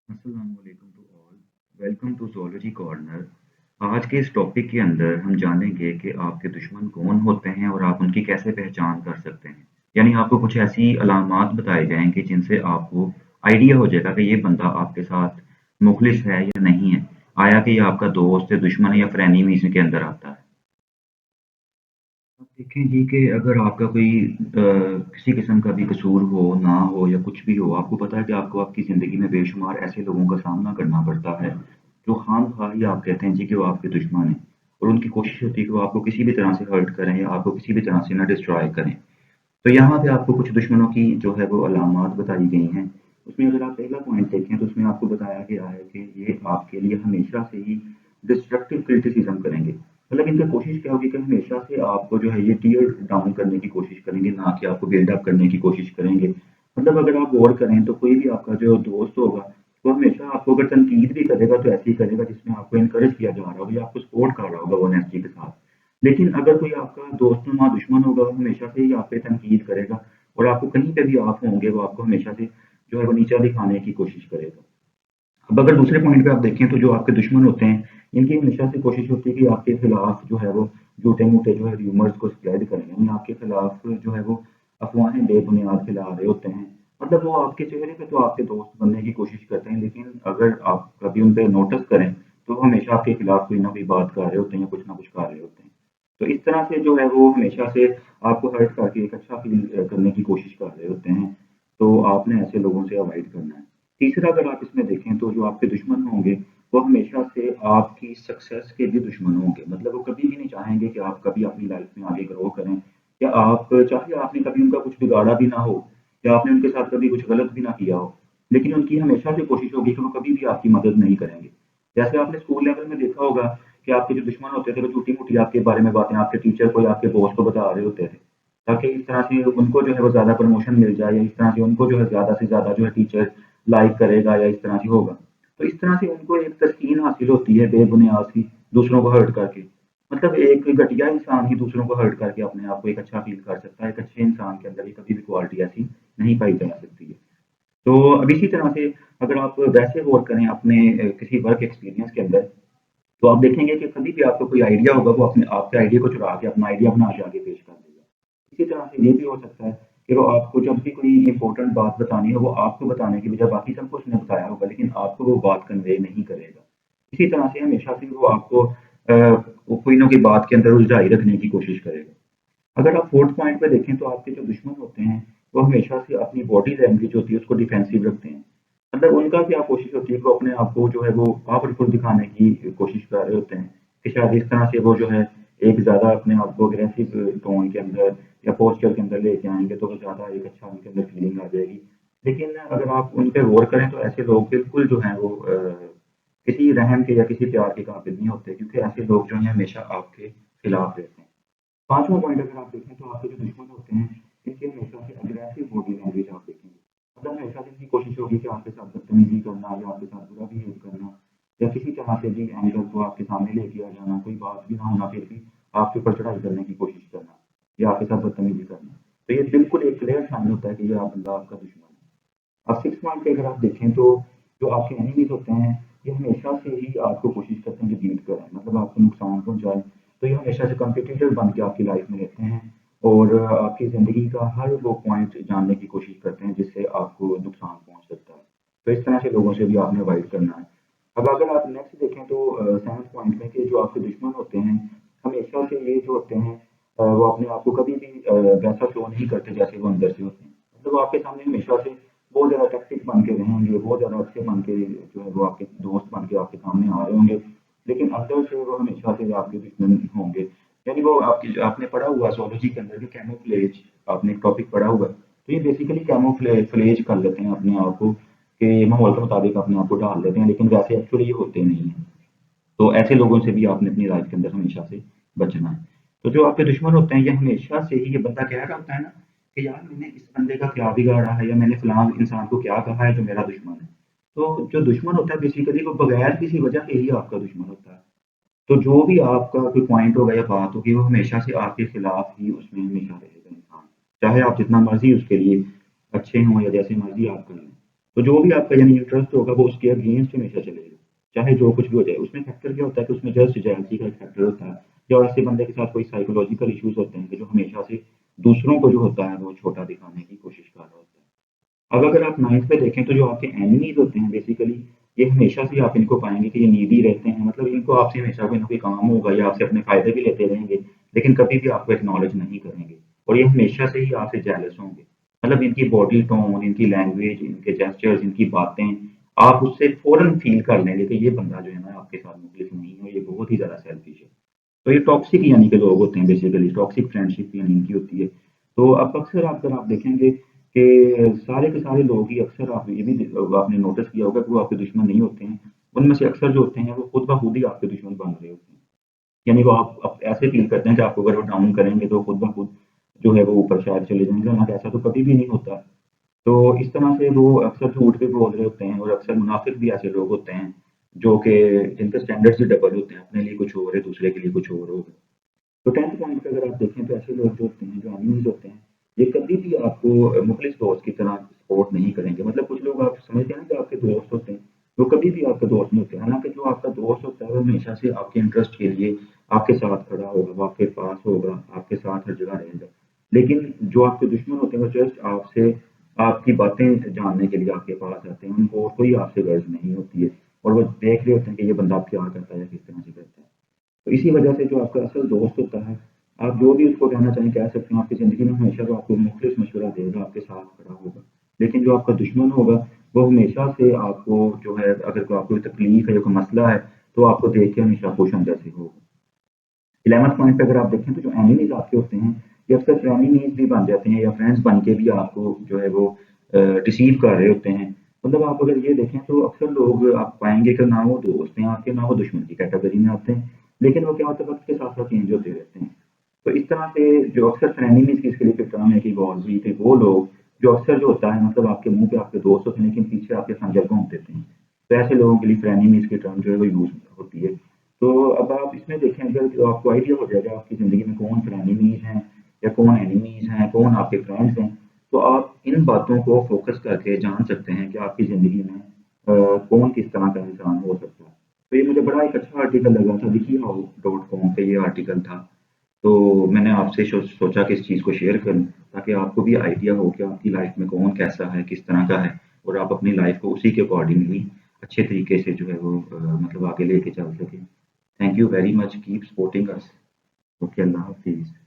अस्सलामुअलैकुम to all. Welcome to zoology corner. आज के इस टॉपिक के अंदर हम जानेंगे कि आपके दुश्मन कौन होते हैं और आप उनकी कैसे पहचान कर सकते हैं। यानी आपको कुछ ऐसी अलामात बताए जाएँगे जिनसे आपको आइडिया हो जाएगा कि ये बंदा आपके साथ मुखलिस है या नहीं है। आया कि ये आपका दोस्त है, दुश्मन है या फ्रेनेमी के अंदर आता है। अब देखें जी कि अगर आपका कोई किसी किस्म का भी कसूर हो, ना हो या कुछ भी हो, आपको पता है कि आपको आपकी ज़िंदगी में बेशुमार ऐसे लोगों का सामना करना पड़ता है, जो ख़ामख़वाह ही आप कहते हैं जी कि वो आपके दुश्मन हैं और उनकी कोशिश होती है कि वो आपको किसी भी तरह से हर्ट करें या आपको किसी भी तरह से ना डिस्ट्रॉय करें। तो यहाँ पे आपको कुछ दुश्मनों की जो है वो अलामात बताई गई हैं। उसमें अगर आप पहला पॉइंट देखें तो उसमें आपको बताया गया है कि ये आपके लिए हमेशा से ही डिस्ट्रक्टिव क्रिटिसिज्म करेंगे। मतलब इनका कोशिश क्या होगी कि हमेशा से आपको जो है ये टियर डाउन करने की कोशिश करेंगे, ना कि आपको बिल्ड अप करने की कोशिश करेंगे। मतलब अगर आप गौर करें तो कोई भी आपका जो दोस्त होगा, वो हमेशा आपको अगर तनकीद भी करेगा तो ऐसे ही करेगा जिसमें आपको एनकरेज किया जा रहा होगा या आपको सपोर्ट कर रहा होगा वो ऑनेस्टी के साथ। लेकिन अगर कोई आपका दोस्तनुमा दुश्मन होगा, वो हमेशा से ही आप पे तनकीद करेगा और आपको कहीं पे भी आप होंगे, वो आपको हमेशा से जो है वो नीचा दिखाने की कोशिश करेगा। अब अगर दूसरे पॉइंट पे आप देखें तो जो आपके दुश्मन होते हैं, इनकी हमेशा से कोशिश होती है कि आपके खिलाफ जो है वो झूठे-मूठे जो है र्यूमर्स को स्प्रेड करें, यानी आपके खिलाफ जो है वो अफ़वाहें बेबुनियाद फैला रहे होते हैं। मतलब वो आपके चेहरे पे तो आपके दोस्त बनने की कोशिश करते हैं, लेकिन अगर आप कभी उन पे नोटिस करें, तो वो हमेशा आपके खिलाफ कोई ना कोई बात कर रहे होते हैं या कुछ ना कुछ कर रहे होते हैं। तो इस तरह से जो है वो हमेशा से आपको हर्ट करके एक अच्छा फ़ील करने की कोशिश कर रहे होते हैं। तो आपने ऐसे लोगों से अवॉइड करना है। तीसरा अगर आप इसमें देखें तो जो आपके दुश्मन होंगे, वो हमेशा से आपकी सक्सेस के भी दुश्मन होंगे। मतलब वो कभी भी नहीं चाहेंगे कि आप कभी अपनी लाइफ़ में आगे ग्रो करें या आप चाहे आपने कभी उनका कुछ बिगाड़ा भी ना हो या आपने उनके साथ कभी कुछ गलत भी ना किया हो, लेकिन उनकी हमेशा से कोशिश होगी कि वो कभी भी आपकी मदद नहीं करेंगे। जैसे आपने स्कूल लेवल में देखा होगा कि आपके जो दुश्मन होते थे, वो झूठी-मूठी आपके बारे में बातें आपके टीचर को या आपके बॉस को बता रहे होते थे, ताकि इस तरह से उनको जो है वो ज़्यादा प्रमोशन मिल जाए या इस तरह से उनको जो है ज़्यादा से ज़्यादा जो है टीचर लाइक करेगा या इस तरह से होगा। तो इस तरह से उनको एक तस्कीन हासिल होती है बेबुनियाद सी, दूसरों को हर्ट करके। मतलब एक घटिया इंसान ही दूसरों को हर्ट करके अपने आप को एक अच्छा फ़ील कर सकता है। एक अच्छे इंसान के अंदर ये कभी भी क्वालिटी ऐसी नहीं पाई जा सकती है। तो अब इसी तरह से अगर आप वैसे गौर करें अपने किसी वर्क एक्सपीरियंस के अंदर, तो आप देखेंगे कि कभी भी आपको कोई आइडिया होगा, वो अपने आपके आइडिया को चुरा के अपना आइडिया बना के आगे पेश कर देगा। इसी तरह से ये भी हो सकता है कि वो आपको जब भी कोई इम्पोर्टेंट बात बतानी हो, वो आपको बताने की बजाय बाकी सबको उसने बताया होगा, लेकिन आपको वो बात कन्वे नहीं करेगा। इसी तरह से हमेशा से वो आपको वो कोई ना कोई बात के अंदर उलझाई रखने की कोशिश करेगा। अगर आप फोर्थ पॉइंट पे देखें तो आपके जो दुश्मन होते हैं, वो हमेशा से अपनी बॉडी लैंग्वेज होती है उसको डिफेंसिव रखते हैं। मतलब उनका क्या कोशिश होती है कि वो अपने आप को जो है वो पावरफुल दिखाने की कोशिश कर रहे होते हैं कि शायद इस तरह से वो जो है एक ज़्यादा अपने आप को अग्रेसिव टोन के अंदर या पोस्चर के अंदर लेके आएँगे तो वो ज़्यादा एक अच्छा उनके अंदर फीलिंग आ जाएगी। लेकिन अगर आप उन पे गौर करें तो ऐसे लोग बिल्कुल जो हैं वो किसी रहम के या किसी प्यार के काबिल नहीं होते, क्योंकि ऐसे लोग जो हैं हमेशा आपके खिलाफ रहते हैं। पाँचवाँ पॉइंट अगर आप देखें तो आपके जो दुश्मन होते हैं, इनकी हमेशा से अग्रेसिव बॉडी लैंग्वेज आप देखेंगे। मतलब हमेशा से इनकी कोशिश होगी कि आपके साथ बदतमीज़ी करना या आपके साथ बुरा बिहेव करना या किसी तरह से भी एंगल को आपके सामने लेके आ जाना, कोई बात भी ना होना फिर भी आपके ऊपर चढ़ाई करने की कोशिश करना या आपके साथ बदतमीज़ी करना। तो ये बिल्कुल एक क्लियर साइन होता है कि ये आप बंदा आपका दुश्मन है। अब 6 पॉइंट पे अगर आप देखें तो जो आपके एनिमीज़ होते हैं, ये हमेशा से ही आपको कोशिश करते हैं कि बीट करें, मतलब आपको नुकसान पहुँचाएँ। तो ये हमेशा से कॉम्पिटिटर बन के आपकी लाइफ़ में रहते हैं और आपकी ज़िंदगी का हर वो पॉइंट जानने की कोशिश करते हैं जिससे आपको नुकसान पहुँच सकता है। तो इस तरह के लोगों से भी आपने अवॉइड करना है। अब अगर आप नेक्स्ट देखें तो 7th पॉइंट में कि जो आपके दुश्मन होते हैं, हमेशा से ये जो होते हैं वो अपने आप को कभी भी वैसा शो नहीं करते जैसे वो अंदर से होते हैं। मतलब वो आपके सामने हमेशा से बहुत ज़्यादा टॉक्सिक बन के रहेंगे, बहुत ज़्यादा अच्छे बन के जो है वो आपके दोस्त बन के आपके सामने आ रहे होंगे, लेकिन अंदर से वो हमेशा से आपके दुश्मन होंगे। यानी वो आपकी आपने पढ़ा हुआ ज़ूलॉजी के अंदर भी कैमोफ्लेज, आपने एक टॉपिक पढ़ा हुआ है। तो ये बेसिकली कैमोफ्लेज कर लेते हैं अपने आप को कि माहौल के मुताबिक अपने आप को ढाल लेते हैं, लेकिन वैसे एक्चुअली ये होते नहीं हैं। तो ऐसे लोगों से भी आपने अपनी लाइफ के अंदर हमेशा से बचना है। तो जो आपके दुश्मन होते हैं, ये हमेशा से ही ये बंदा कह रहा होता है ना कि यार मैंने इस बंदे का क्या बिगाड़ा है या मैंने फलां इंसान को क्या कहा है जो मेरा दुश्मन है। तो जो दुश्मन होता है बेसिकली वो बगैर किसी वजह के ही आपका दुश्मन होता है। तो जो भी आपका कोई पॉइंट होगा या बात होगी, वो हमेशा से आपके खिलाफ ही उसमें हमेशा रहेगा इंसान। चाहे आप जितना मर्ज़ी उसके लिए अच्छे हों या जैसे मर्ज़ी आप कर लें। तो जो भी आपका यानी इंटरेस्ट होगा वो उसके अगेंस्ट हमेशा चलेगा, चाहे जो कुछ भी हो जाए। उसमें फैक्टर क्या होता है कि उसमें जस्ट जेलसी का एक फैक्टर होता है, या ऐसे बंदे के साथ कोई साइकोलॉजिकल इश्यूज होते हैं कि जो हमेशा से दूसरों को जो होता है वो छोटा दिखाने की कोशिश कर रहा होता है। अब अगर आप नाइन्थ पे देखें तो जो आपके एनिमीज होते हैं बेसिकली, ये हमेशा से आप इनको पाएंगे कि ये नीडी रहते हैं, मतलब इनको आपसे हमेशा कोई ना कोई काम होगा या आपसे अपने फायदे भी लेते रहेंगे, लेकिन कभी भी आपको एक्नॉलेज नहीं करेंगे। और ये हमेशा से ही आपसे जेलस होंगे, मतलब इनकी बॉडी टोन, इनकी लैंग्वेज, इनके जेस्चर्स, इनकी बातें, आप उससे फौरन फील कर लेंगे कि ये बंदा जो है ना आपके साथ मुखलिस नहीं है, ये बहुत ही ज्यादा सेल्फिश है। तो ये टॉक्सिक यानी कि लोग होते हैं, बेसिकली टॉक्सिक फ्रेंडशिप यानी इनकी होती है। तो अब अक्सर आप अगर आप देखेंगे कि सारे के सारे लोग ही अक्सर, आप ये भी आपने नोटिस किया होगा कि वो आपके दुश्मन नहीं होते हैं। उनमें से अक्सर जो होते हैं वो खुद ब खुद ही आपके दुश्मन बन रहे होते हैं। यानी वो आप ऐसे फील करते हैं कि आपको अगर वो डाउन करेंगे तो खुद ब खुद जो है वो ऊपर शायद चले जाएंगे, हालांकि ऐसा तो कभी भी नहीं होता। तो इस तरह से वो अक्सर झूठ भी बोल रहे होते हैं, और अक्सर मुनाफिक भी ऐसे लोग होते हैं जो कि जिनके स्टैंडर्ड्स ही डबल होते हैं, अपने लिए कुछ और है, दूसरे के लिए कुछ और होगा। तो 10th पॉइंट पे अगर आप देखें तो ऐसे लोग जो होते हैं, जो एनिमीज होते हैं, ये कभी भी आपको मुखलिस दोस्त की तरह सपोर्ट नहीं करेंगे। मतलब कुछ लोग आप समझते हैं ना कि आपके दोस्त होते हैं, वो कभी भी आपका दोस्त नहीं होते। हालांकि जो आपका दोस्त होता है वो हमेशा से आपके इंटरेस्ट के लिए आपके साथ खड़ा होगा, वो आपके पास होगा, आपके साथ हर जगह रहेगा। लेकिन जो आपके दुश्मन होते हैं वो जस्ट आपसे आपकी बातें जानने के लिए आपके पास आते हैं, उनको और कोई आपसे गर्ज नहीं होती है, और वो देख रहे होते हैं कि ये बंदा क्या करता है या किस तरह से करता है। तो इसी वजह से जो आपका असल दोस्त होता है, आप जो भी उसको कहना चाहें कह सकते हैं, आपकी ज़िंदगी में हमेशा वो आपको मुखलिस मशवरा देगा, आपके साथ खड़ा होगा। लेकिन जो आपका दुश्मन होगा, वो हमेशा से आपको जो है, अगर कोई आपको तकलीफ है या कोई मसला है, तो आपको देख के हमेशा खुश हम जैसे होगा। 11th पॉइंट पे अगर आप देखें तो जो एनिमीज आपके होते हैं, ये अक्सर फ्रेनेमीज भी बन जाते हैं, या फ्रेंड्स बन के भी आपको जो है वो डिसीव कर रहे होते हैं। मतलब आप अगर ये देखें तो अक्सर लोग आप पाएंगे कि ना वो दोस्त हैं आपके, ना वो दुश्मन की कैटेगरी में आते हैं, लेकिन वो क्या होता है वक्त के साथ साथ चेंज होते रहते हैं। तो इस तरह से जो अक्सर फ्रेनेमीज की इसके लिए फिर टर्म है कि इवॉल्व हुई थी, वो लोग जो अक्सर जो होता है, मतलब आपके मुंह पे आपके दोस्त होते हैं लेकिन पीछे आपके खंजर घोंप देते हैं। तो ऐसे लोगों के लिए फ्रेनेमीज की टर्म जो है वो यूज होती है। तो अब आप इसमें देखें अगर, तो आपको आइडिया हो जाएगा आपकी ज़िंदगी में कौन फ्रेनेमीज हैं या कौन एनिमीज हैं, कौन आपके फ्रेंड्स हैं। तो आप इन बातों को फोकस करके जान सकते हैं कि आपकी ज़िंदगी में कौन किस तरह का इंसान हो सकता है। तो ये मुझे बड़ा एक अच्छा आर्टिकल लगा था, wikihow.com पे ये आर्टिकल था। तो मैंने आपसे सोचा कि इस चीज़ को शेयर करूं, ताकि आपको भी आइडिया हो कि आपकी लाइफ में कौन कैसा है, किस तरह का है, और आप अपनी लाइफ को उसी के अकॉर्डिंगली अच्छे तरीके से जो है वो मतलब आगे लेके चल सकें। Thank you very much, keep supporting us. Okay, Allah हाफिज़।